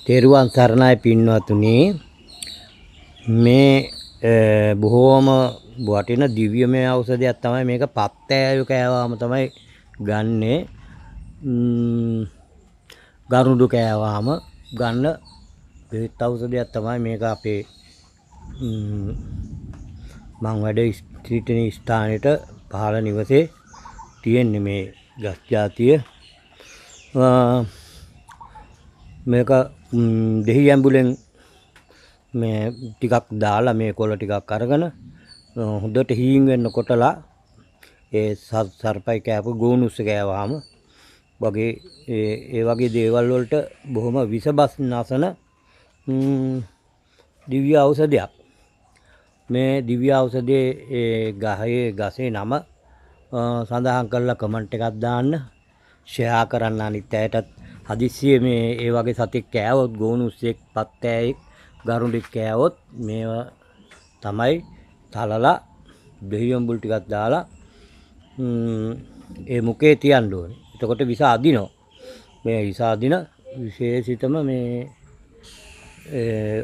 තෙරුවන් සරණයි පින්වතුනි. මේ බොහෝම වටින දිව්‍යමය ඖෂධයක් තමයි මේක. පත්තෑයු කෑවාම තමයි ගන්නෙ. ගරුඩු කෑවාම ගන්න බෙහෙත් ඖෂධයක් තමයි මේක. අපේ මං වැඩ සිටින ස්ථානෙට පහළ නිවසේ තියෙන්නේ මේ ගස් ජාතිය. මේක දෙහි ඇඹුලෙන් මේ ටිකක් දාලා මේ කොළ ටිකක් අරගෙන හොඳට හීන් වෙන්න කොටලා ඒ සර්පයි කෑපු ගෝනුස්ස කෑවාම වගේ ඒ වගේ දේවල් වලට බොහොම විසබස් නැසන දිව්‍ය ඖෂධයක්. මේ දිව්‍ය ඖෂධයේ ගසේ නම සඳහන් කරලා කමෙන්ට් එකක් දාන්න, ෂෙයා කරන්න අනිත් අයටත්. හදිස්සියේ මේ ඒ වගේ සතෙක් කෑවොත්, ගෝනුස්සෙක්, පත්තෑයෙක්, ගරුඩෙක් කෑවොත් මේවා තමයි තලලා දෙහියම්බුල් ටිකක් දාලා ඒ මුකේ තියන්න ඕනේ. එතකොට විස අදිනවා. මේ විස අදින විශේෂිතම මේ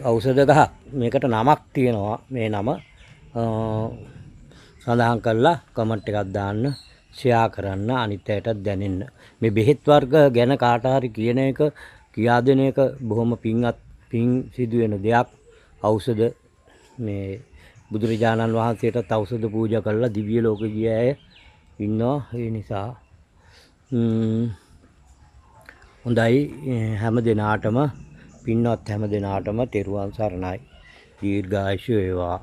ඖෂධ ගහ. මේකට නමක් තියෙනවා. මේ නම සඳහන් කරලා කමෙන්ට් එකක් දාන්න, ෂෙයා කරන්න, අනිත් අයටත් දැනෙන්න. මේ බෙහෙත් වර්ග ගැන කාට හරි කියන එක, කියා දෙන එක බොහොම පින් සිදුවෙන දෙයක්. ඖෂධ මේ බුදුරජාණන් වහන්සේටත් ඖෂධ පූජා කරලා දිව්‍ය ලෝක ගිය අය ඉන්නවා. ඒ නිසා හොඳයි. හැම දිනාටම පින්වත් හැම දිනාටම තෙරුවන් සරණයි. දීර්ඝායුෂ වේවා.